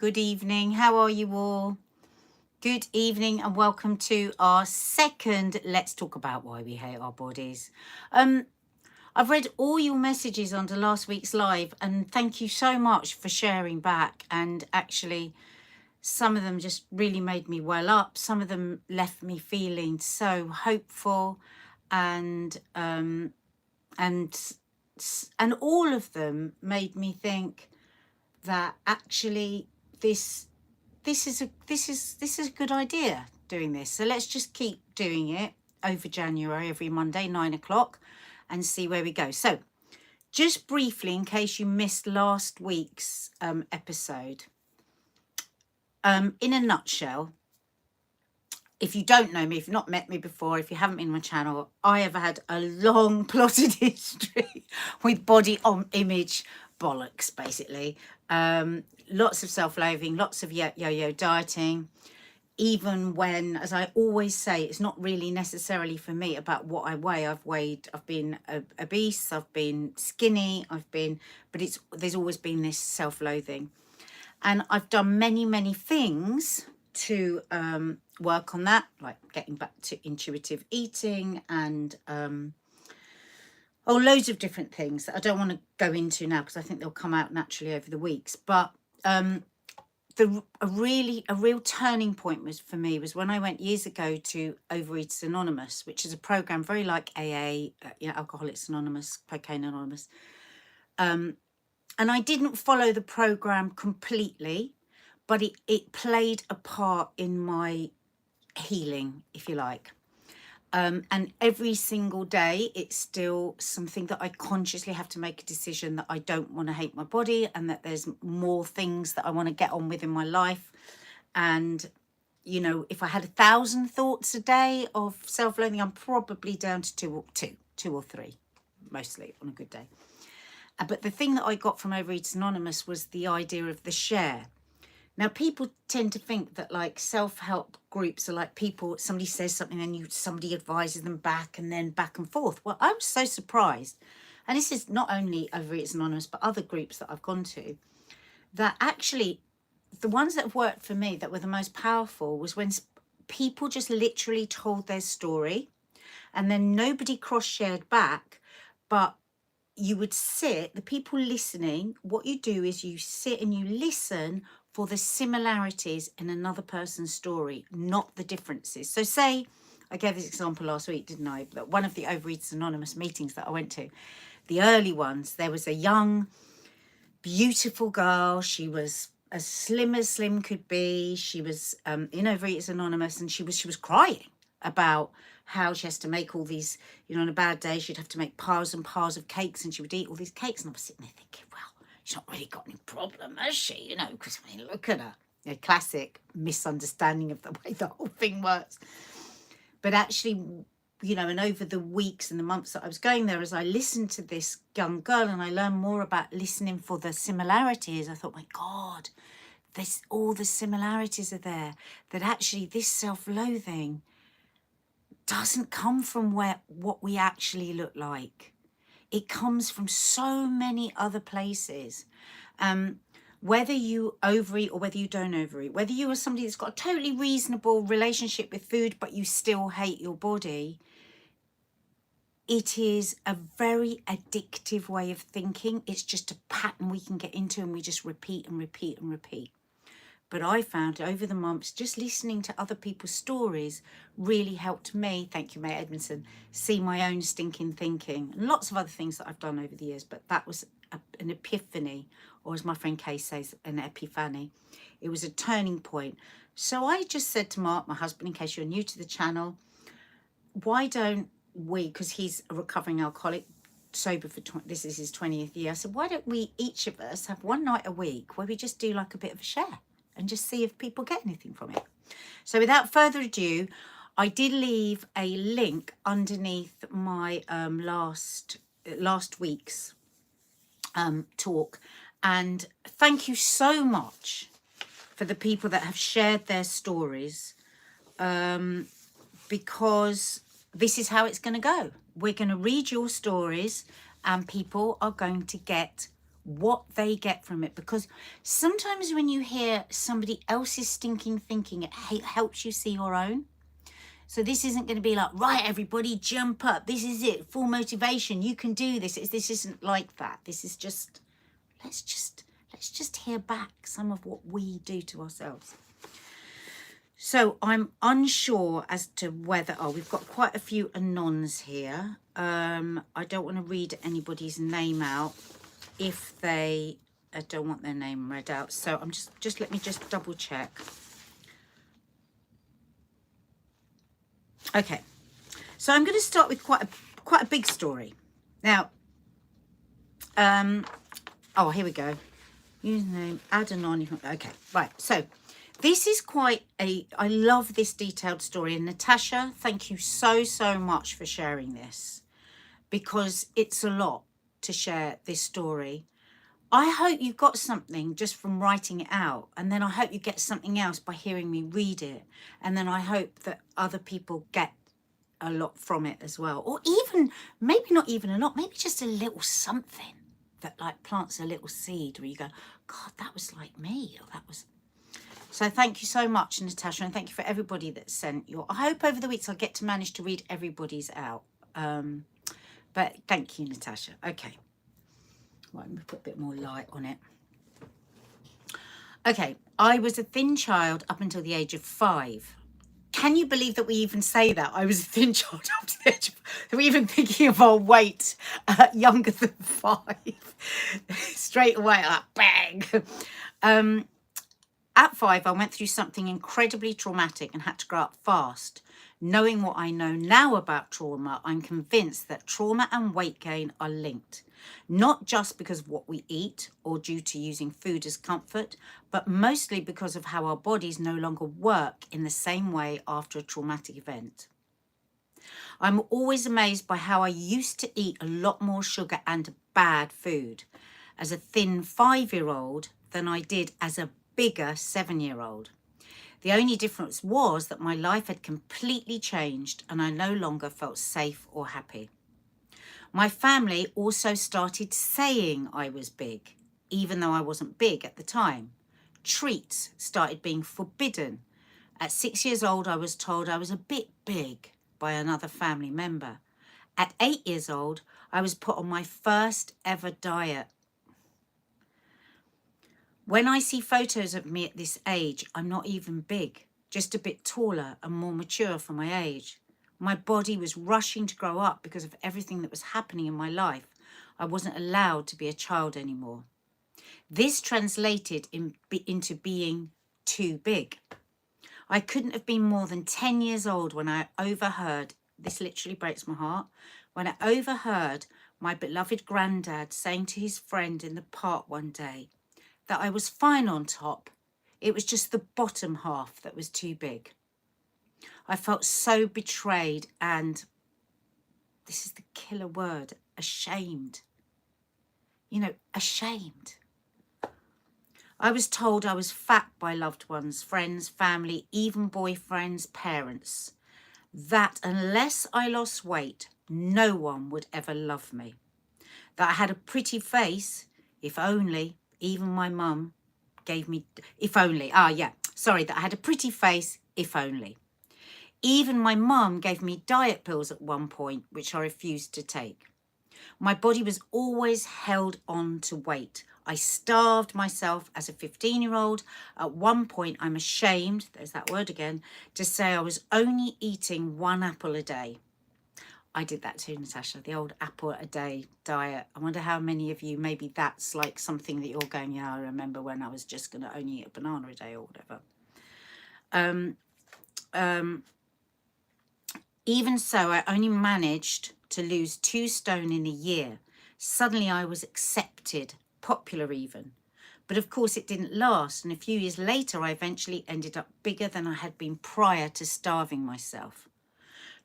Good evening. How are you all? Good evening and welcome to our second Let's Talk About Why We Hate Our Bodies. I've read all your messages under last week's live and thank you so much for sharing back. And actually, some of them just really made me well up. Some of them left me feeling so hopeful and all of them made me think that actually this is a good idea doing this. So let's just keep doing it over January every Monday 9 o'clock and see where we go. So just briefly, in case you missed last week's episode, in a nutshell, if you don't know me, if you've not met me before, if you haven't been on my channel, I have had a long plotted history with body image bollocks, basically. Lots of self-loathing, lots of yo-yo dieting, even when, as I always say, it's not really necessarily for me about what I weigh. I've been obese, I've been skinny, but there's always been this self-loathing. And I've done many things to work on that, like getting back to intuitive eating and loads of different things that I don't want to go into now because I think they'll come out naturally over the weeks. But a real turning point for me was when I went years ago to Overeaters Anonymous, which is a program very like AA, Alcoholics Anonymous, Cocaine Anonymous. And I didn't follow the program completely, but it played a part in my healing, if you like. And every single day, it's still something that I consciously have to make a decision that I don't want to hate my body and that there's more things that I want to get on with in my life. And, you know, if I had 1,000 thoughts a day of self-loathing, I'm probably down to two or three, mostly on a good day. But the thing that I got from Overeaters Anonymous was the idea of the share. Now, people tend to think that like self-help groups are like somebody says something and somebody advises them back and then back and forth. Well, I was so surprised. And this is not only Overeaters Anonymous, but other groups that I've gone to, that actually the ones that have worked for me that were the most powerful was when people just literally told their story and then nobody cross-shared back, but you would sit, the people listening, what you do is you sit and you listen for the similarities in another person's story, not the differences. So say, I gave this example last week, didn't I? But one of the Overeaters Anonymous meetings that I went to, the early ones, there was a young, beautiful girl. She was as slim could be. She was in Overeaters Anonymous and she was crying about how she has to make all these, you know, on a bad day, she'd have to make piles and piles of cakes and she would eat all these cakes. And I was sitting there thinking, well, she's not really got any problem, has she? You know, because I mean, look at her. A classic misunderstanding of the way the whole thing works. But actually, you know, and over the weeks and the months that I was going there, as I listened to this young girl and I learned more about listening for the similarities, I thought, my God, all the similarities are there. That actually this self-loathing doesn't come from what we actually look like. It comes from so many other places. Whether you overeat or whether you don't overeat, whether you are somebody that's got a totally reasonable relationship with food, but you still hate your body, it is a very addictive way of thinking. It's just a pattern we can get into and we just repeat and repeat and repeat. But I found over the months, just listening to other people's stories really helped me, thank you, Mate Edmondson, see my own stinking thinking and lots of other things that I've done over the years. But that was an epiphany, or as my friend Kay says, an epiphany. It was a turning point. So I just said to Mark, my husband, in case you're new to the channel, why don't we, because he's a recovering alcoholic, sober for this is his 20th year. I said, why don't we, each of us, have one night a week where we just do like a bit of a share and just see if people get anything from it. So without further ado, I did leave a link underneath my last week's talk. And thank you so much for the people that have shared their stories, because this is how it's going to go. We're going to read your stories and people are going to get what they get from it, because sometimes when you hear somebody else's stinking thinking, it helps you see your own. So this isn't going to be like, right, everybody jump up, this is it, full motivation, you can do this. This isn't like that. This is just, let's just hear back some of what we do to ourselves. So I'm unsure as to whether, we've got quite a few anons here. I don't want to read anybody's name out if they don't want their name read out. So I'm just let me just double check. Okay, so I'm going to start with quite a big story. Now, oh, here we go. Username, add anon. Okay, right. So this is quite I love this detailed story. And Natasha, thank you so much for sharing this, because it's a lot to share this story. I hope you got something just from writing it out, and then I hope you get something else by hearing me read it, and then I hope that other people get a lot from it as well, or even, maybe not even a lot, maybe just a little something that like plants a little seed where you go, God, that was like me, or that was... So thank you so much, Natasha, and thank you for everybody that sent your... I hope over the weeks I'll get to manage to read everybody's out, but thank you, Natasha. Okay. Right, let me put a bit more light on it. Okay, I was a thin child up until the age of 5. Can you believe that we even say that? I was a thin child up to the age of... Are we even thinking of our weight younger than 5? Straight away, like, bang. At 5, I went through something incredibly traumatic and had to grow up fast. Knowing what I know now about trauma, I'm convinced that trauma and weight gain are linked. Not just because of what we eat or due to using food as comfort, but mostly because of how our bodies no longer work in the same way after a traumatic event. I'm always amazed by how I used to eat a lot more sugar and bad food as a thin 5-year-old than I did as a bigger 7-year-old. The only difference was that my life had completely changed and I no longer felt safe or happy. My family also started saying I was big, even though I wasn't big at the time. Treats started being forbidden. At 6 years old, I was told I was a bit big by another family member. At 8 years old, I was put on my first ever diet. When I see photos of me at this age, I'm not even big, just a bit taller and more mature for my age. My body was rushing to grow up because of everything that was happening in my life. I wasn't allowed to be a child anymore. This translated into being too big. I couldn't have been more than 10 years old when I overheard, this literally breaks my heart, when I overheard my beloved granddad saying to his friend in the park one day that I was fine on top. It was just the bottom half that was too big. I felt so betrayed and, this is the killer word, ashamed. You know, ashamed. I was told I was fat by loved ones, friends, family, even boyfriends, parents. That unless I lost weight, no one would ever love me. That I had a pretty face, if only, even my mum gave me, if only, that I had a pretty face, if only. Even my mum gave me diet pills at one point, which I refused to take. My body was always held on to weight. I starved myself as a 15-year-old. At one point, I'm ashamed, there's that word again, to say I was only eating 1 apple a day. I did that too, Natasha, the old apple a day diet. I wonder how many of you, maybe that's like something that you're going, yeah, I remember when I was just going to only eat a banana a day or whatever. Even so, I only managed to lose 2 stone in a year. Suddenly I was accepted, popular even. But of course it didn't last, and a few years later I eventually ended up bigger than I had been prior to starving myself.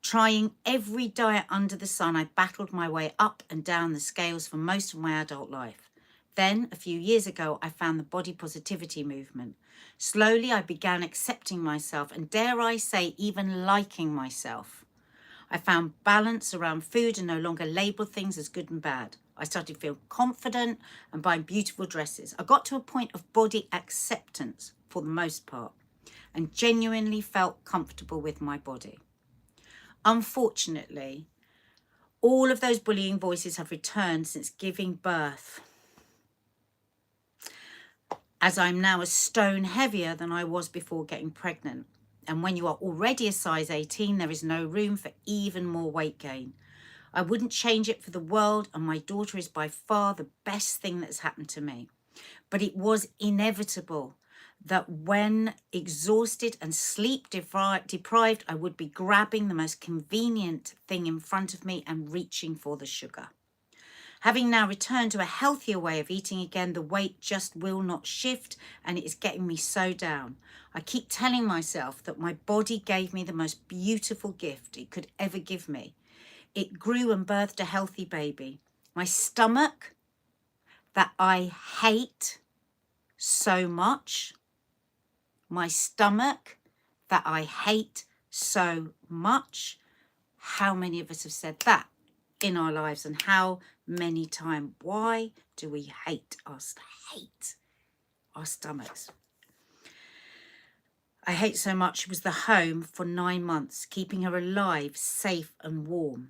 Trying every diet under the sun, I battled my way up and down the scales for most of my adult life. Then, a few years ago, I found the body positivity movement. Slowly, I began accepting myself and, dare I say, even liking myself. I found balance around food and no longer labeled things as good and bad. I started feeling confident and buying beautiful dresses. I got to a point of body acceptance for the most part and genuinely felt comfortable with my body. Unfortunately, all of those bullying voices have returned since giving birth, as I'm now a stone heavier than I was before getting pregnant. And when you are already a size 18, there is no room for even more weight gain. I wouldn't change it for the world, and my daughter is by far the best thing that's happened to me. But it was inevitable that when exhausted and sleep deprived, I would be grabbing the most convenient thing in front of me and reaching for the sugar. Having now returned to a healthier way of eating again, the weight just will not shift, and it is getting me so down. I keep telling myself that my body gave me the most beautiful gift it could ever give me. It grew and birthed a healthy baby. My stomach, that I hate so much. My stomach, that I hate so much. How many of us have said that in our lives, and how many times? Why do we hate our stomachs? I hate so much. It was the home for 9 months, keeping her alive, safe and warm.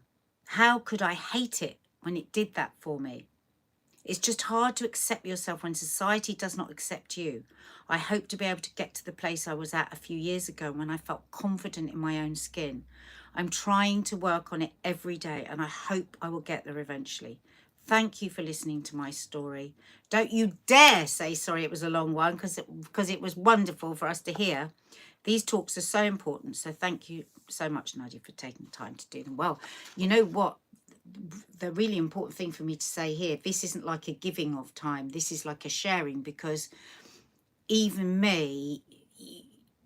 How could I hate it when it did that for me? It's just hard to accept yourself when society does not accept you. I hope to be able to get to the place I was at a few years ago when I felt confident in my own skin. I'm trying to work on it every day, and I hope I will get there eventually. Thank you for listening to my story. Don't you dare say sorry it was a long one, because it was wonderful for us to hear. These talks are so important, so thank you so much, Nadia, for taking time to do them. Well, you know what? The really important thing for me to say here, this isn't like a giving of time. This is like a sharing, because even me,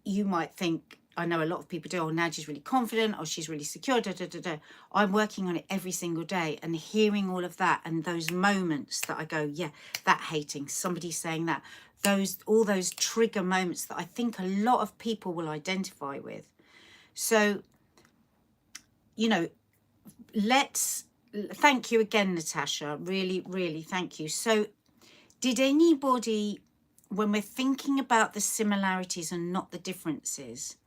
you might think, I know a lot of people do, oh, Nadia's really confident, oh, she's really secure, da, da, da, da. I'm working on it every single day, and hearing all of that and those moments that I go, yeah, that hating, somebody saying that, all those trigger moments that I think a lot of people will identify with. So, you know, thank you again, Natasha. Really, really thank you. So did anybody, when we're thinking about the similarities and not the differences,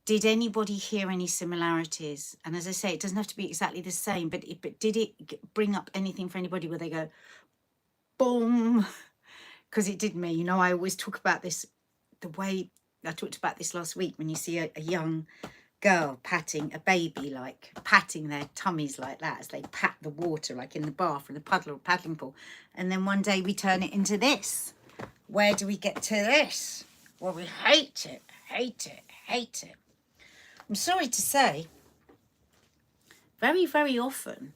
did anybody hear any similarities? And as I say, it doesn't have to be exactly the same, but did it bring up anything for anybody where they go, boom? Because it did me. You know, I always talk about this, the way I talked about this last week, when you see a young girl patting a baby, like patting their tummies like that as they pat the water, like in the bath or the puddle or paddling pool. And then one day we turn it into this. Where do we get to this? Well, we hate it, hate it, hate it. I'm sorry to say, very, very often,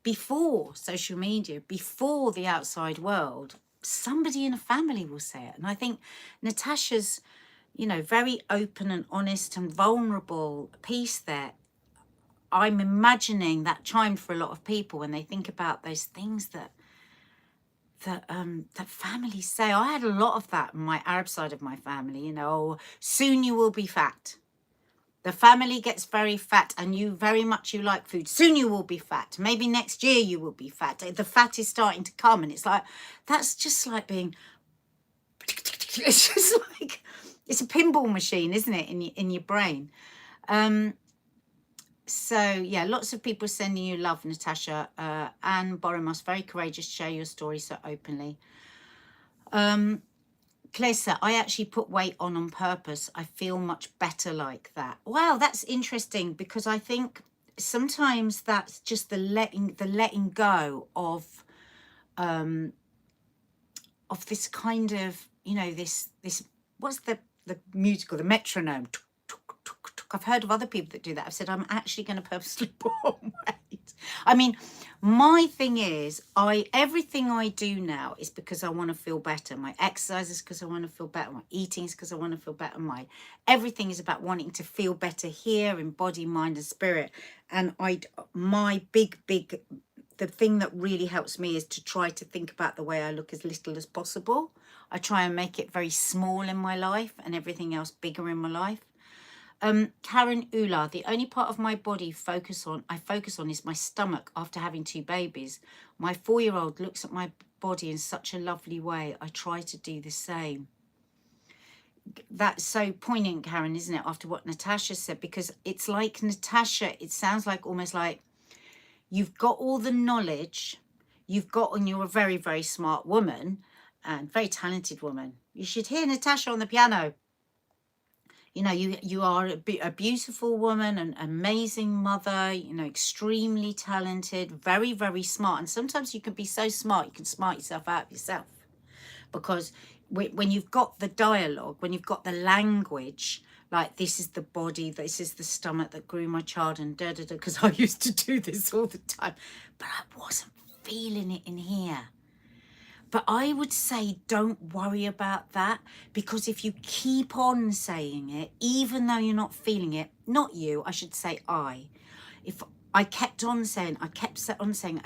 before social media, before the outside world, somebody in a family will say it. And I think Natasha's, you know, very open and honest and vulnerable piece there, I'm imagining that chimed for a lot of people when they think about those things that families say. I had a lot of that in my Arab side of my family, you know, soon you will be fat. The family gets very fat, and you like food. Soon you will be fat. Maybe next year you will be fat. The fat is starting to come, and it's like, that's just like being, it's just like, it's a pinball machine, isn't it, in your brain? So yeah, lots of people sending you love, Natasha. Anne Boromos, very courageous, share your story so openly. Clarissa, I actually put weight on purpose. I feel much better like that. Wow, that's interesting, because I think sometimes that's just the letting go of this kind of, you know, this what's the musical, the metronome. I've heard of other people that do that. I've said, I'm actually going to purposely put on weight. I mean, my thing is, everything I do now is because I want to feel better. My exercise is because I want to feel better. My eating is because I want to feel better. Everything is about wanting to feel better here in body, mind and spirit. And the thing that really helps me is to try to think about the way I look as little as possible. I try and make it very small in my life and everything else bigger in my life. Karen Ula, the only part of my body I focus on is my stomach after having 2 babies. My 4-year-old looks at my body in such a lovely way. I try to do the same. That's so poignant, Karen, isn't it, after what Natasha said? Because it's like Natasha, it sounds like almost like you've got all the knowledge, and you're a very, very smart woman and very talented woman. You should hear Natasha on the piano. You know, you are a beautiful woman, an amazing mother, you know, extremely talented, very, very smart. And sometimes you can be so smart, you can smart yourself out of yourself. Because when you've got the dialogue, when you've got the language, like this is the body, this is the stomach that grew my child, and da-da-da, because I used to do this all the time. But I wasn't feeling it in here. But I would say don't worry about that, because if you keep on saying it, even though you're not feeling it, not you, I should say if I kept on saying, I kept on saying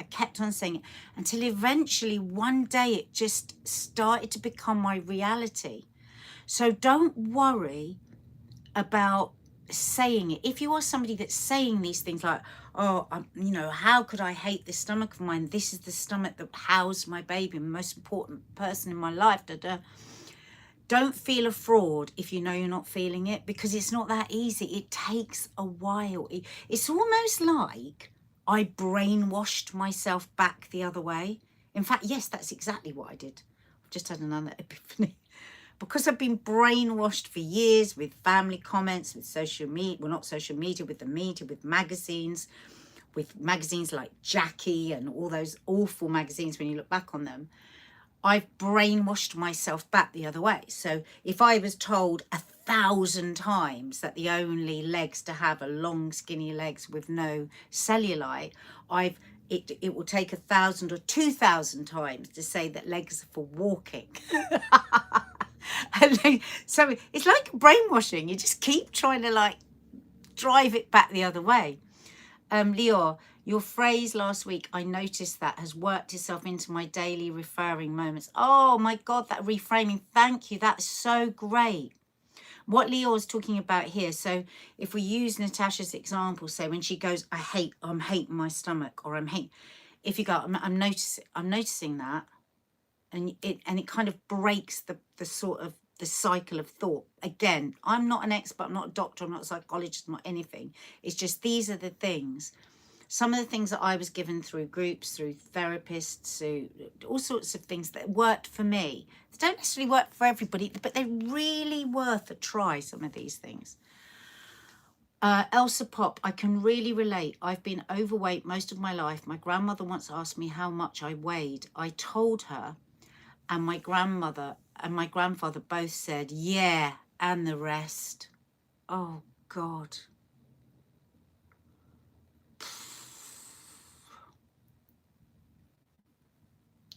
it, until eventually one day it just started to become my reality. So don't worry about saying it. If you are somebody that's saying these things like, oh, you know, how could I hate this stomach of mine? This is the stomach that housed my baby, the most important person in my life. Don't feel a fraud if you know you're not feeling it, because it's not that easy. It takes a while. It's almost like I brainwashed myself back the other way. In fact, yes, that's exactly what I did. I've just had another epiphany. Because I've been brainwashed for years with family comments, with social media, well, not social media, with the media, with magazines like Jackie and all those awful magazines when you look back on them. I've brainwashed myself back the other way. So if I was told 1,000 times that the only legs to have are long, skinny legs with no cellulite, it will take 1,000 or 2,000 times to say that legs are for walking. So it's like brainwashing. You just keep trying to like drive it back the other way. Leo, your phrase last week, I noticed that, has worked itself into my daily referring moments. Oh my God, that reframing. Thank you. That's so great. What Leo is talking about here. So if we use Natasha's example, say when she goes, I'm hating my stomach, or if you go, I'm noticing that. And it kind of breaks the sort of the cycle of thought. Again, I'm not an expert, I'm not a doctor, I'm not a psychologist, I'm not anything. It's just these are the things. Some of the things that I was given through groups, through therapists, through all sorts of things that worked for me. They don't necessarily work for everybody, but they're really worth a try, some of these things. Elsa Pop, I can really relate. I've been overweight most of my life. My grandmother once asked me how much I weighed. I told her, and my grandmother and my grandfather both said, yeah, and the rest. Oh, God.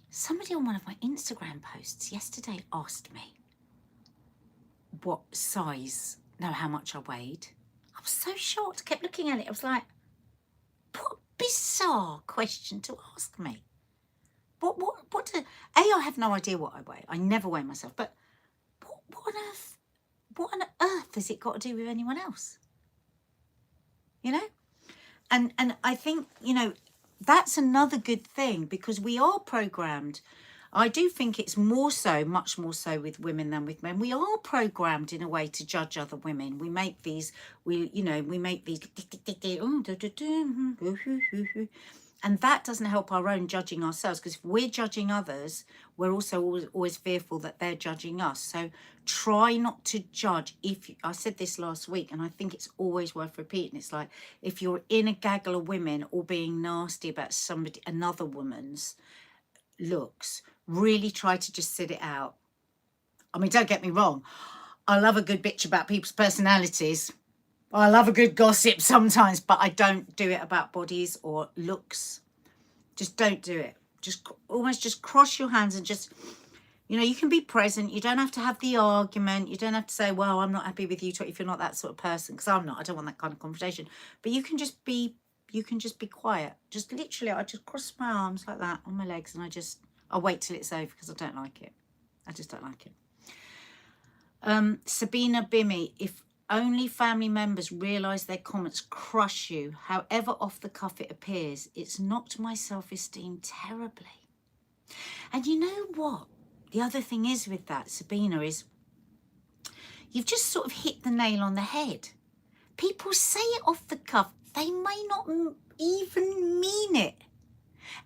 Somebody on one of my Instagram posts yesterday asked me what size, how much I weighed. I was so shocked. I kept looking at it. I was like, what a bizarre question to ask me. I have no idea what I weigh. I never weigh myself. But what on earth has it got to do with anyone else? You know? And I think, you know, that's another good thing, because we are programmed. I do think it's much more so with women than with men. We are programmed in a way to judge other women. We make these, and that doesn't help our own judging ourselves, because if we're judging others, we're also always fearful that they're judging us. So try not to judge. I said this last week, and I think it's always worth repeating. It's like, if you're in a gaggle of women all being nasty about another woman's looks, really try to just sit it out. I mean, don't get me wrong. I love a good bitch about people's personalities. I love a good gossip sometimes, but I don't do it about bodies or looks. Just don't do it. Just cross your hands and just, you know, you can be present. You don't have to have the argument. You don't have to say, well, I'm not happy with you if you're not that sort of person, because I'm not. I don't want that kind of conversation. But you can just be quiet. Just literally, I just cross my arms like that on my legs, and I'll wait till it's over, because I don't like it. I just don't like it. Sabina Bimmy, if only family members realise their comments crush you, however off the cuff it appears. It's knocked my self-esteem terribly. And you know what? The other thing is with that, Sabina, is you've just sort of hit the nail on the head. People say it off the cuff. They may not even mean it.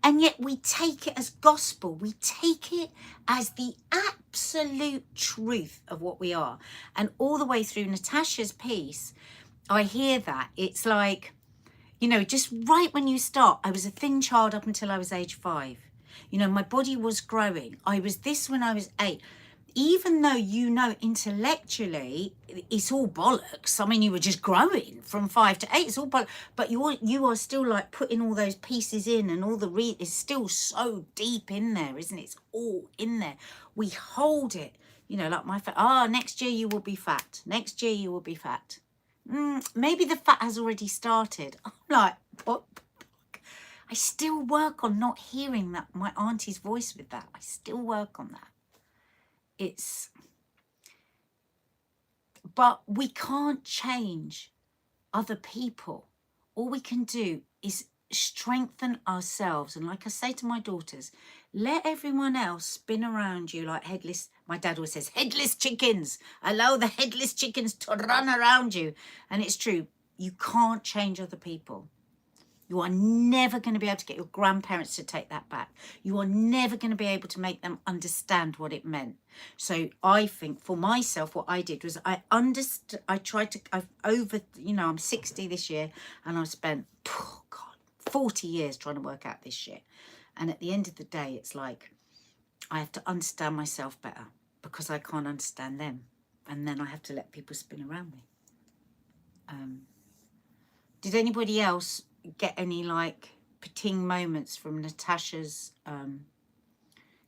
And yet we take it as gospel. We take it as the absolute truth of what we are. And all the way through Natasha's piece, I hear that. It's like, you know, just right when you start, I was a thin child up until I was age 5. You know, my body was growing. I was this when I was 8. Even though, you know, intellectually, it's all bollocks. I mean, you were just growing from 5 to 8. It's all bollocks. But you are still like putting all those pieces in, and all the it's still so deep in there, isn't it? It's all in there. We hold it, you know, like my next year you will be fat. Next year you will be fat. Maybe the fat has already started. I'm like, what? I still work on not hearing that, my auntie's voice with that. I still work on that. But we can't change other people. All we can do is strengthen ourselves. And like I say to my daughters, let everyone else spin around you like headless. My dad always says, headless chickens. Allow the headless chickens to run around you. And it's true. You can't change other people. You are never going to be able to get your grandparents to take that back. You are never going to be able to make them understand what it meant. So I think for myself, what I did was I'm 60 this year, and I've spent, 40 years trying to work out this shit. And at the end of the day, it's like, I have to understand myself better because I can't understand them. And then I have to let people spin around me. Did anybody else get any like pating moments from Natasha's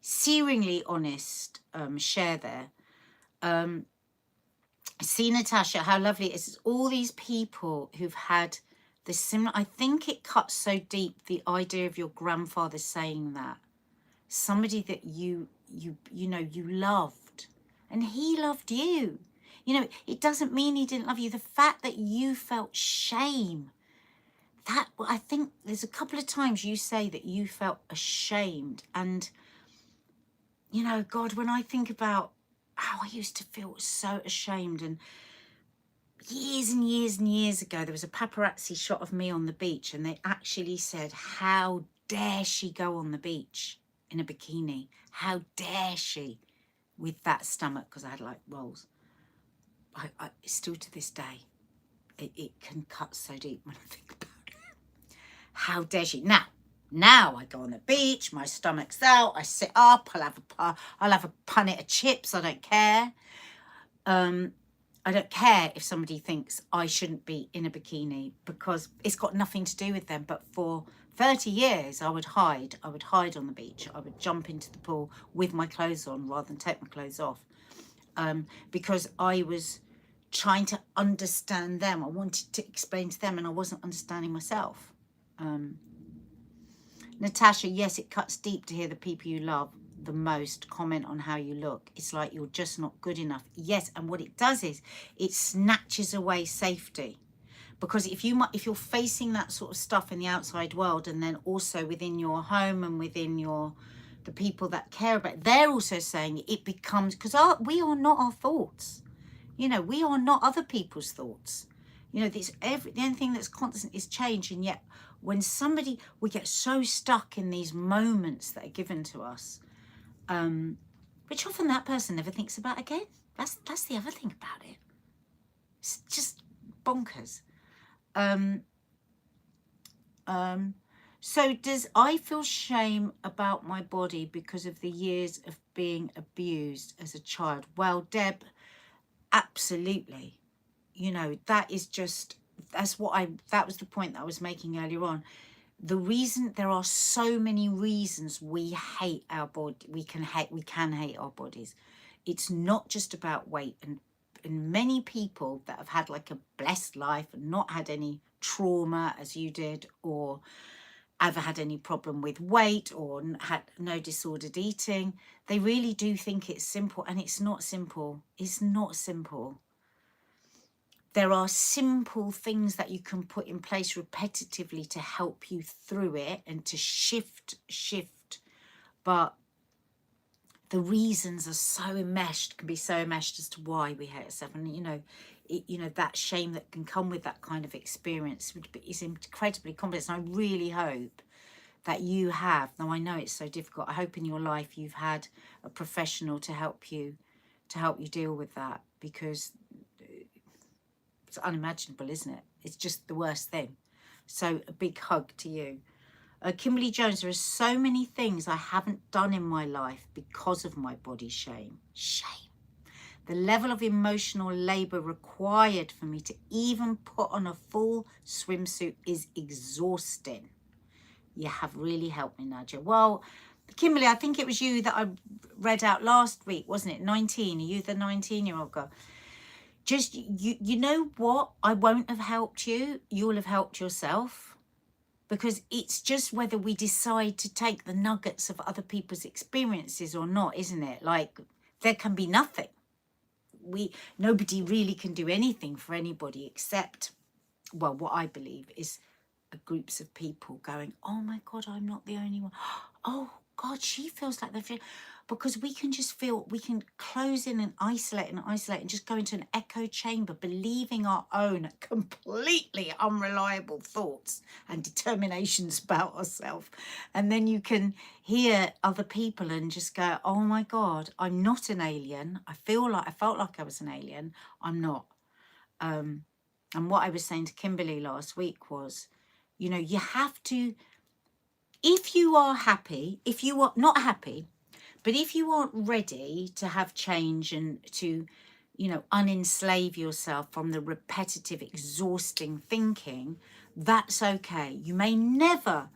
searingly honest share there? See, Natasha, how lovely it is. All these people who've had the similar, I think it cuts so deep, the idea of your grandfather saying that. Somebody that you loved, and he loved you. You know, it doesn't mean he didn't love you. The fact that you felt shame, that, I think there's a couple of times you say that you felt ashamed. And, you know, God, when I think about how I used to feel so ashamed, and years and years and years ago, there was a paparazzi shot of me on the beach, and they actually said, how dare she go on the beach in a bikini? How dare she with that stomach? Because I had like rolls. I still to this day, it can cut so deep when I think about it. How dare she? Now I go on the beach, my stomach's out, I sit up, I'll have a punnet of chips, I don't care. I don't care if somebody thinks I shouldn't be in a bikini, because it's got nothing to do with them. But for 30 years, I would hide on the beach. I would jump into the pool with my clothes on rather than take my clothes off. Because I was trying to understand them. I wanted to explain to them, and I wasn't understanding myself. Natasha, yes, it cuts deep to hear the people you love the most comment on how you look. It's like you're just not good enough. Yes, and what it does is it snatches away safety. Because if you're facing that sort of stuff in the outside world, and then also within your home and within the people that care about it, they're also saying it becomes, because we are not our thoughts. You know, we are not other people's thoughts. You know, the only thing that's constant is change. And yet when we get so stuck in these moments that are given to us, which often that person never thinks about again. That's the other thing about it. It's just bonkers. So does I feel shame about my body because of the years of being abused as a child? Well, Deb, absolutely. You know, that is just, that was the point that I was making earlier on. The reason, there are so many reasons we hate our body. We can hate our bodies. It's not just about weight. And many people that have had like a blessed life and not had any trauma as you did, or ever had any problem with weight, or had no disordered eating, they really do think it's simple, and it's not simple. It's not simple. there are simple things that you can put in place repetitively to help you through it and to shift. But the reasons are so enmeshed, can be so enmeshed as to why we hate ourselves. And, that shame that can come with that kind of experience is incredibly complex. And I really hope that you have, though I know it's so difficult, I hope in your life you've had a professional to help you deal with that, because it's unimaginable, isn't it? It's just the worst thing. So a big hug to you. Kimberly Jones, there are so many things I haven't done in my life because of my body shame. Shame. The level of emotional labour required for me to even put on a full swimsuit is exhausting. You have really helped me, Nadia. Well, Kimberly, I think it was you that I read out last week, wasn't it? 19. Are you the 19-year-old girl? Just, you know what? I won't have helped you. You'll have helped yourself. Because it's just whether we decide to take the nuggets of other people's experiences or not, isn't it? Like, there can be nothing. Nobody really can do anything for anybody except, well, what I believe is groups of people going, oh my God, I'm not the only one. Oh God, she feels like they're because we can just feel, we can close in and isolate and just go into an echo chamber, believing our own completely unreliable thoughts and determinations about ourselves. And then you can hear other people and just go, oh my God, I'm not an alien. I felt like I was an alien. I'm not. And what I was saying to Kimberly last week was, you have to, if you are happy, if you are not happy, but if you aren't ready to have change and to, unenslave yourself from the repetitive, exhausting thinking, that's okay. You may never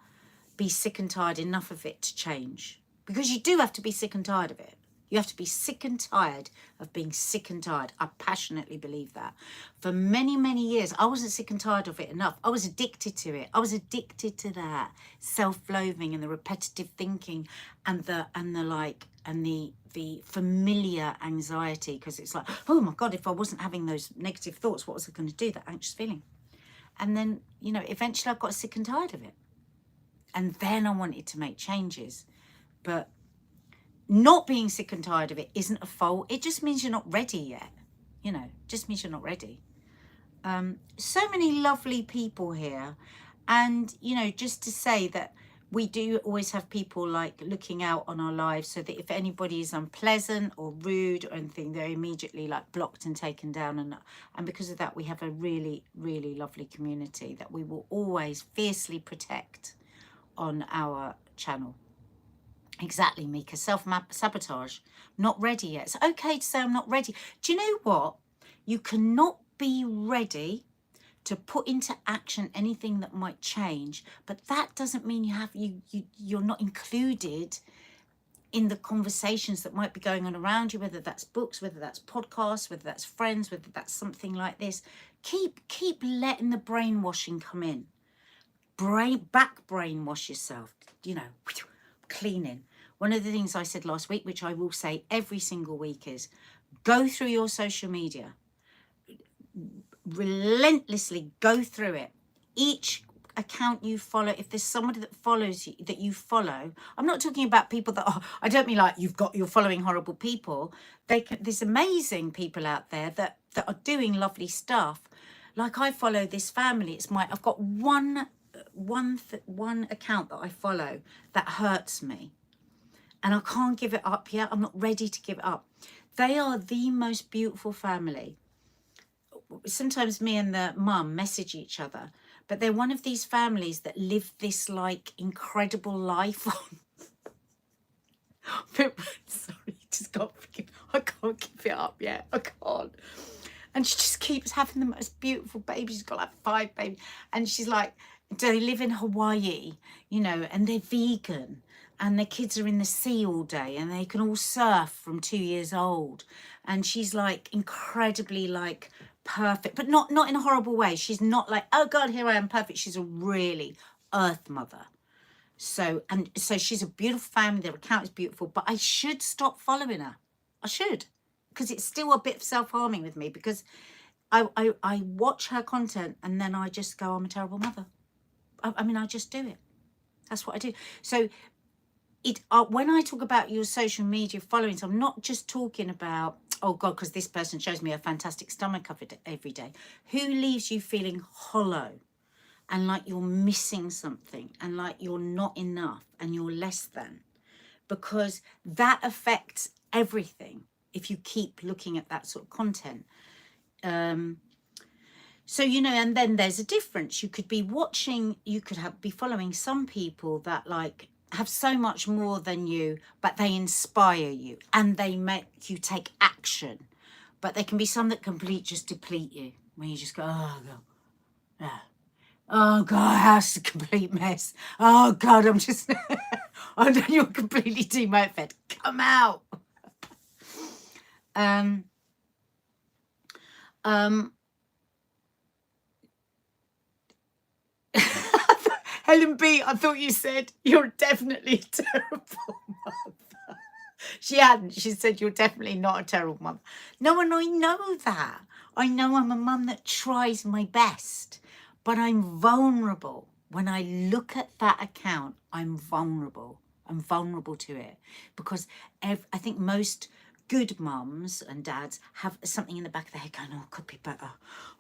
be sick and tired enough of it to change, because you do have to be sick and tired of it. You have to be sick and tired of being sick and tired. I passionately believe that. For many, many years, I wasn't sick and tired of it enough. I was addicted to it. I was addicted to that self-loathing and the repetitive thinking and the familiar anxiety, because it's like, oh my God, if I wasn't having those negative thoughts, what was I going to do? That anxious feeling. And then, eventually I got sick and tired of it. And then I wanted to make changes. But not being sick and tired of it isn't a fault. It just means you're not ready yet. Just means you're not ready. So many lovely people here. And, just to say that we do always have people like looking out on our lives, so that if anybody is unpleasant or rude or anything, they're immediately like blocked and taken down. And because of that, we have a really, really lovely community that we will always fiercely protect on our channel. Exactly, Mika. Self-sabotage. Not ready yet. It's okay to say I'm not ready. Do you know what? You cannot be ready to put into action anything that might change, but that doesn't mean you're not included in the conversations that might be going on around you, whether that's books, whether that's podcasts, whether that's friends, whether that's something like this. Keep letting the brainwashing come in. Brainwash yourself, cleaning. One of the things I said last week, which I will say every single week, is go through your social media. Relentlessly go through it. Each account you follow, if there's somebody that follows you, that you follow, I'm not talking about people that I don't mean like you're following horrible people. There's amazing people out there that are doing lovely stuff. Like I follow this family. I've got one account that I follow that hurts me, and I can't give it up yet. I'm not ready to give it up. They are the most beautiful family. Sometimes me and the mum message each other, but they're one of these families that live this like incredible life. Sorry, I can't give it up yet. I can't. And she just keeps having the most beautiful babies. She's got like 5 babies, and she's like, they live in Hawaii, and they're vegan, and their kids are in the sea all day, and they can all surf from 2 years old. And she's like incredibly like perfect, but not in a horrible way. She's not like, oh God, here I am perfect. She's a really earth mother. So she's a beautiful family. Their account is beautiful, but I should stop following her. I should, because it's still a bit self-harming with me, because I watch her content and then I just go, I'm a terrible mother. I mean, I just do it. That's what I do. So when I talk about your social media followings, I'm not just talking about, oh God, because this person shows me a fantastic stomach every day. Who leaves you feeling hollow and like you're missing something and like you're not enough and you're less than? Because that affects everything if you keep looking at that sort of content. So, you know, and then there's a difference. You could be watching, you could be following some people that like have so much more than you, but they inspire you and they make you take action. But there can be some that just deplete you, when you just go, oh God, yeah. Oh God, house is a complete mess. Oh God, I'm just, I know you're completely demotivated. Come out. Helen B, I thought you said you're definitely a terrible mother. She hadn't. She said you're definitely not a terrible mother. No, and I know that. I know I'm a mum that tries my best, but I'm vulnerable. When I look at that account, I'm vulnerable. I'm vulnerable to it because I think most good mums and dads have something in the back of their head going, oh, could be better.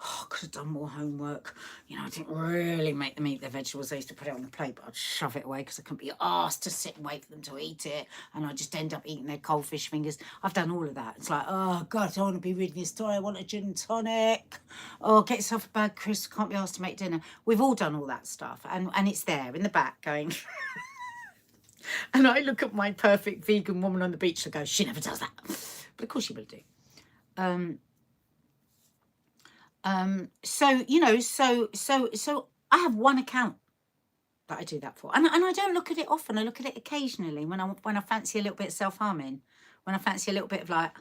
Oh, I could have done more homework. You know, I didn't really make them eat their vegetables. I used to put it on the plate, but I'd shove it away because I couldn't be asked to sit and wait for them to eat it. And I just end up eating their cold fish fingers. I've done all of that. It's like, oh, God, I don't want to be reading this story. I want a gin and tonic. Oh, get yourself a bag, Chris. Can't be asked to make dinner. We've all done all that stuff. And it's there in the back going... And I look at my perfect vegan woman on the beach and go, she never does that. But of course she will do. So, you know, so I have one account that I do that for. And I don't look at it often. I look at it occasionally when I fancy a little bit of self-harming. When I fancy a little bit of like...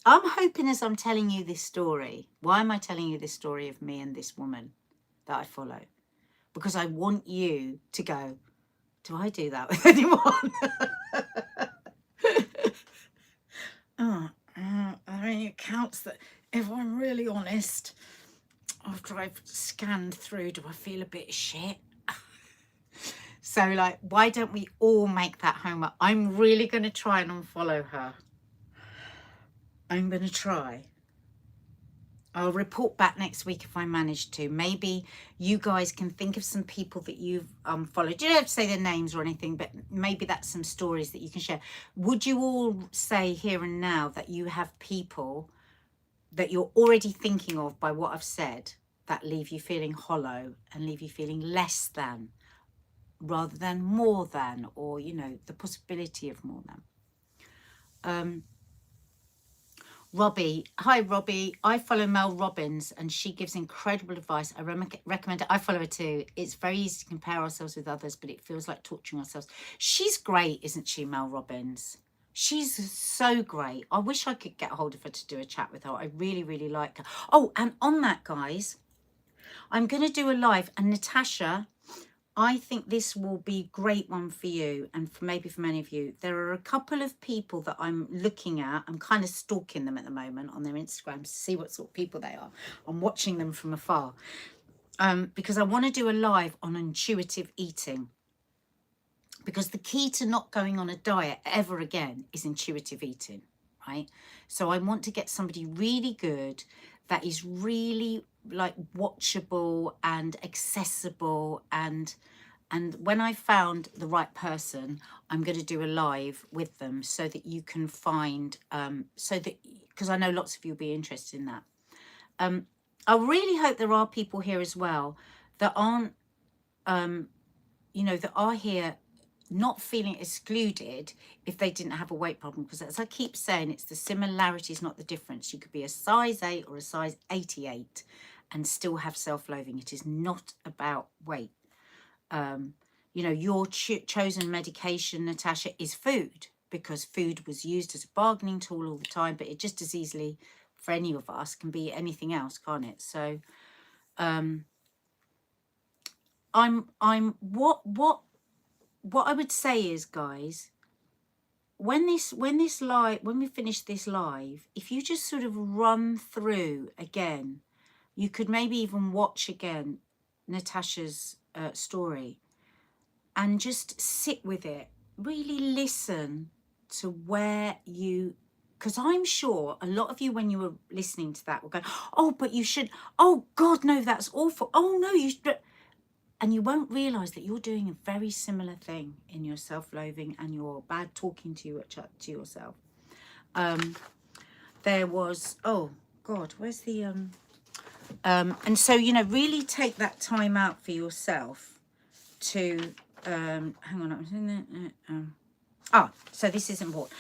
I'm hoping as I'm telling you this story, why am I telling you this story of me and this woman that I follow? Because I want you to go, do I do that with anyone? Are there any accounts that, if I'm really honest, after I've scanned through, do I feel a bit shit? So, like, why don't we all make that homework? I'm really going to try and unfollow her. I'm going to try. I'll report back next week if I manage to. Maybe you guys can think of some people that you've followed. You don't have to say their names or anything, but maybe that's some stories that you can share. Would you all say here and now that you have people that you're already thinking of by what I've said that leave you feeling hollow and leave you feeling less than rather than more than, or, you know, the possibility of more than? Robbie, hi Robbie. I follow Mel Robbins and she gives incredible advice. I recommend it. I follow her too. It's very easy to compare ourselves with others, but it feels like torturing ourselves. She's great, isn't she, Mel Robbins? She's so great. I wish I could get a hold of her to do a chat with her. I really, really like her. Oh, and on that, guys, I'm going to do a live. And Natasha, I think this will be a great one for you and for maybe for many of you. There are a couple of people that I'm looking at. I'm kind of stalking them at the moment on their Instagram to see what sort of people they are. I'm watching them from afar because I want to do a live on intuitive eating. Because the key to not going on a diet ever again is intuitive eating, right? So I want to get somebody really good that is really like watchable and accessible, and when I found the right person, I'm going to do a live with them so that you can find because I know lots of you will be interested in that. I really hope there are people here as well that aren't you know, that are here not feeling excluded if they didn't have a weight problem, because as I keep saying, it's the similarities, not the difference. You could be a size 8 or a size 88 and still have self-loathing. It is not about weight. You know, your chosen medication, Natasha, is food, because food was used as a bargaining tool all the time, but it just as easily for any of us can be anything else, can't it? So what I would say is, guys, when we finish this live, if you just sort of run through again, you could maybe even watch again Natasha's story and just sit with it. Really listen to where you, because I'm sure a lot of you, when you were listening to that, will go, oh, but you should, oh, God, no, that's awful. Oh, no, you should. And you won't realise that you're doing a very similar thing in your self-loathing and your bad talking to yourself. There was, oh, God, where's the... and so, you know, really take that time out for yourself to... hang on. So this is important.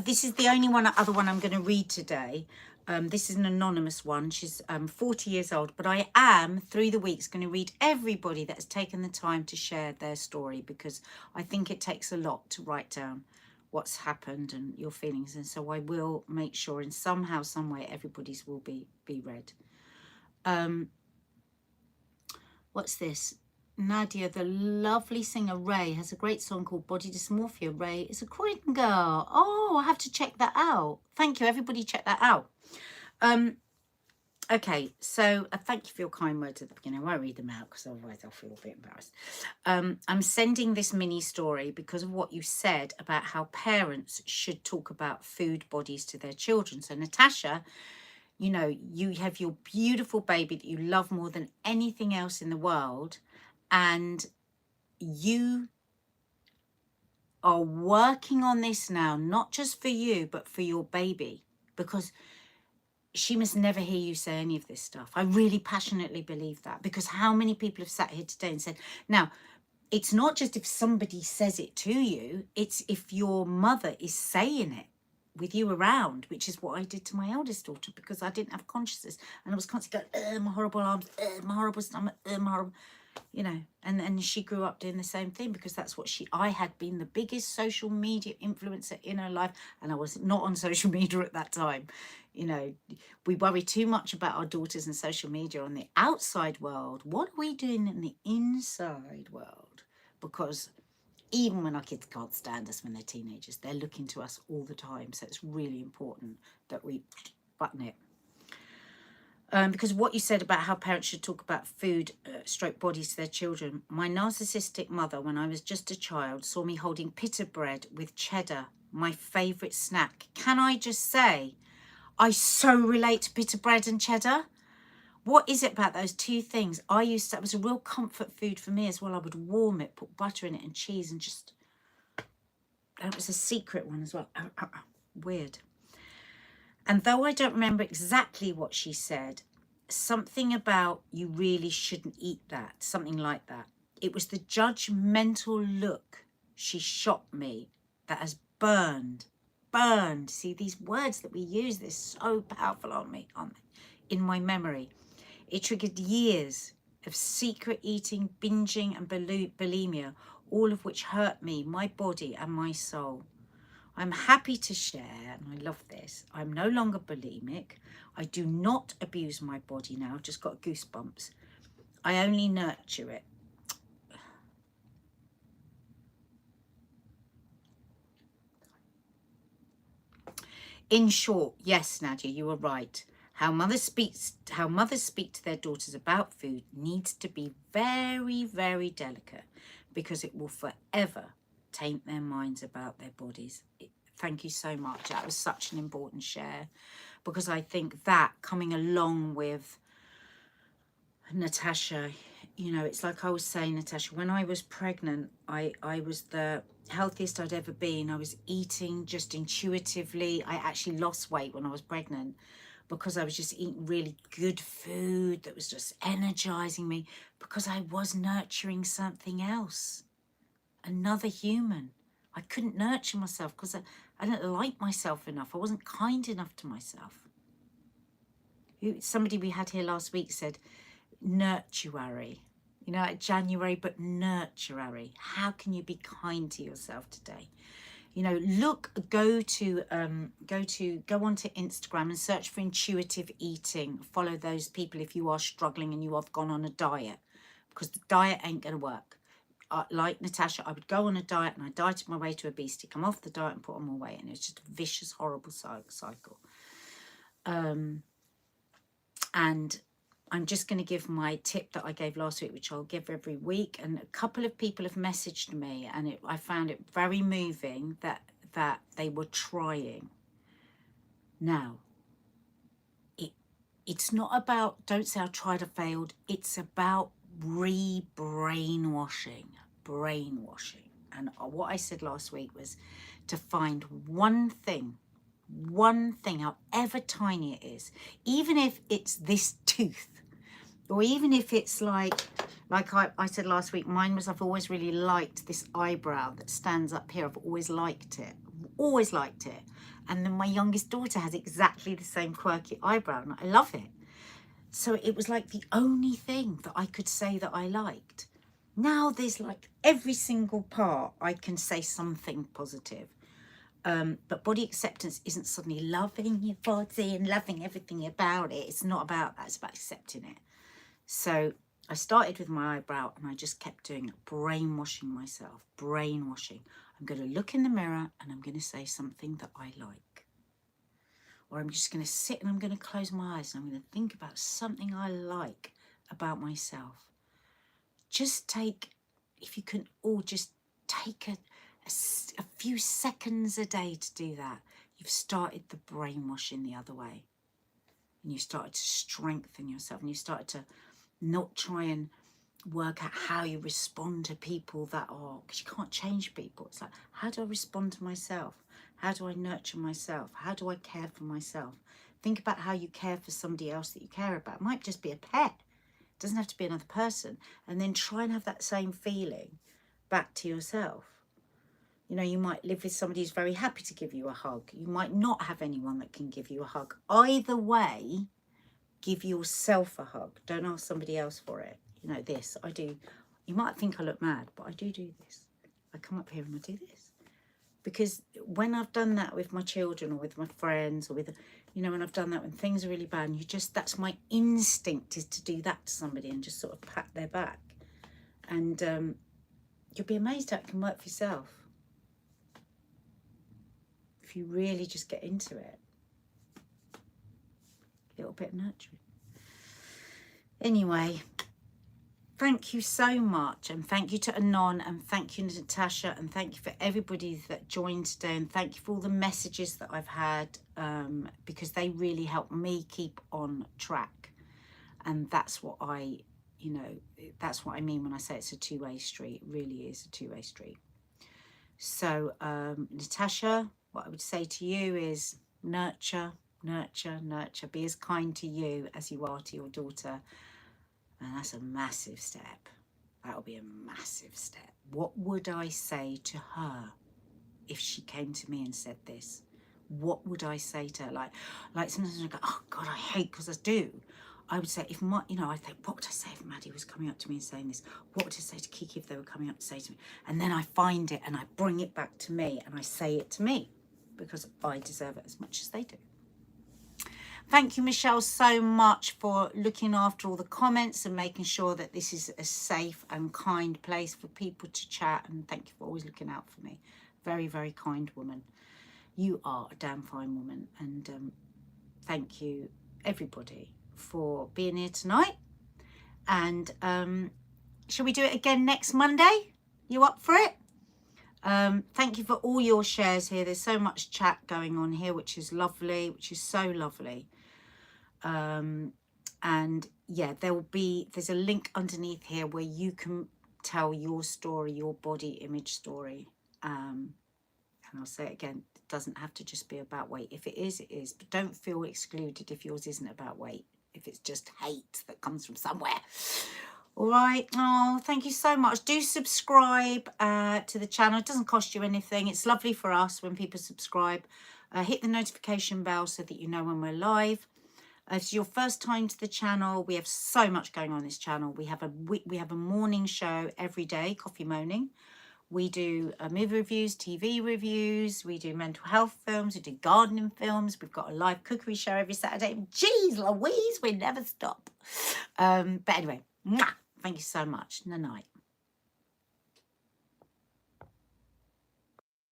This is the only other one I'm going to read today. This is an anonymous one. She's 40 years old, but I am through the weeks going to read everybody that has taken the time to share their story, because I think it takes a lot to write down what's happened and your feelings, and so I will make sure in somehow, some way, everybody's will be read. What's this? Nadia, the lovely singer Ray, has a great song called Body Dysmorphia. Ray is a Croydon girl. Oh, I have to check that out. Thank you, everybody, check that out. Okay, so thank you for your kind words at the beginning. I won't read them out because otherwise I'll feel a bit embarrassed. I'm sending this mini story because of what you said about how parents should talk about food bodies to their children. So Natasha, you know, you have your beautiful baby that you love more than anything else in the world, and you are working on this now, not just for you, but for your baby, because she must never hear you say any of this stuff. I really passionately believe that, because how many people have sat here today and said, now, it's not just if somebody says it to you, it's if your mother is saying it with you around, which is what I did to my eldest daughter, because I didn't have consciousness, and I was constantly going, my horrible arms, my horrible stomach, my horrible, you know, and she grew up doing the same thing, because that's what I had been the biggest social media influencer in her life, and I was not on social media at that time. You know, we worry too much about our daughters and social media on the outside world. What are we doing in the inside world? Because even when our kids can't stand us when they're teenagers, they're looking to us all the time. So it's really important that we button it. Because what you said about how parents should talk about food, stroke bodies to their children. My narcissistic mother, when I was just a child, saw me holding pita bread with cheddar, my favourite snack. Can I just say, I so relate to pita bread and cheddar. What is it about those two things? That was a real comfort food for me as well. I would warm it, put butter in it and cheese, and just, it was a secret one as well. Weird. And though I don't remember exactly what she said, something about you really shouldn't eat that, something like that. It was the judgmental look she shot me that has burned. See, these words that we use, they're so powerful on me, in my memory. It triggered years of secret eating, binging and bulimia, all of which hurt me, my body and my soul. I'm happy to share, and I love this, I'm no longer bulimic. I do not abuse my body now, I've just got goosebumps. I only nurture it. In short, yes, Nadia, you were right. How mothers speak to their daughters about food needs to be very, very delicate, because it will forever taint their minds about their bodies. Thank you so much. That was such an important share, because I think that, coming along with Natasha, you know, it's like I was saying, Natasha, when I was pregnant, I was the healthiest I'd ever been. I was eating just intuitively. I actually lost weight when I was pregnant, because I was just eating really good food that was just energizing me, because I was nurturing something else, another human. I couldn't nurture myself because I didn't like myself enough. I wasn't kind enough to myself. Somebody we had here last week said, nurtuary, you know, like January, but nurtuary. How can you be kind to yourself today? You know, go onto Instagram and search for intuitive eating. Follow those people if you are struggling and you have gone on a diet, because the diet ain't going to work. like Natasha, I would go on a diet and I dieted my way to obesity, come off the diet and put on more weight. And it was just a vicious, horrible cycle. And I'm just going to give my tip that I gave last week, which I'll give every week. And a couple of people have messaged me, and I found it very moving that they were trying. Now, it's not about, don't say I tried or failed. It's about brainwashing. And what I said last week was to find one thing, however tiny it is, even if it's this tooth, or even if it's like I said last week, mine was, I've always really liked this eyebrow that stands up here. I've always liked it. And then my youngest daughter has exactly the same quirky eyebrow, and I love it. So it was like the only thing that I could say that I liked. Now there's like every single part I can say something positive. But body acceptance isn't suddenly loving your body and loving everything about it. It's not about that. It's about accepting it. So I started with my eyebrow, and I just kept doing it, brainwashing myself, brainwashing. I'm going to look in the mirror and I'm going to say something that I like. Or I'm just going to sit and I'm going to close my eyes and I'm going to think about something I like about myself. Just take, if you can all just take a few seconds a day to do that. You've started the brainwashing the other way. And you started to strengthen yourself, and you started to not try and work out how you respond to people that are, because you can't change people. It's like, how do I respond to myself? How do I nurture myself? How do I care for myself? Think about how you care for somebody else that you care about. It might just be a pet. It doesn't have to be another person. And then try and have that same feeling back to yourself. You know, you might live with somebody who's very happy to give you a hug. You might not have anyone that can give you a hug. Either way, give yourself a hug. Don't ask somebody else for it. You know, this, I do. You might think I look mad, but I do this. I come up here and I do this. Because when I've done that with my children or with my friends or with, you know, when I've done that when things are really bad, and that's my instinct, is to do that to somebody and just sort of pat their back. And you'll be amazed how it can work for yourself. If you really just get into it. A little bit of nurturing. Anyway, thank you so much, and thank you to Anon, and thank you to Natasha, and thank you for everybody that joined today, and thank you for all the messages that I've had, because they really help me keep on track. And that's what that's what I mean when I say it's a two-way street. It really is a two-way street. So Natasha, what I would say to you is nurture. Be as kind to you as you are to your daughter. And that's a massive step. That'll be a massive step. What would I say to her if she came to me and said this? What would I say to her? Like sometimes I go, oh God, I hate, because I do. I would say, if my, I think, what would I say if Maddie was coming up to me and saying this? What would I say to Kiki if they were coming up to say to me? And then I find it and I bring it back to me and I say it to me, because I deserve it as much as they do. Thank you, Michelle, so much for looking after all the comments and making sure that this is a safe and kind place for people to chat. And thank you for always looking out for me. Very, very kind woman. You are a damn fine woman. And thank you, everybody, for being here tonight. And shall we do it again next Monday? You up for it? Thank you for all your shares here. There's so much chat going on here, which is lovely, which is so lovely. And yeah, there's a link underneath here where you can tell your story, your body image story. And I'll say it again, it doesn't have to just be about weight. If it is, it is. But don't feel excluded if yours isn't about weight. If it's just hate that comes from somewhere. All right. Oh, thank you so much. Do subscribe to the channel. It doesn't cost you anything. It's lovely for us when people subscribe. Hit the notification bell so that you know when we're live. If it's your first time to the channel, we have so much going on this channel. We have a morning show every day, Coffee Moaning. We do movie reviews, TV reviews. We do mental health films. We do gardening films. We've got a live cookery show every Saturday. Jeez Louise, we never stop. But anyway, mwah, thank you so much. Night.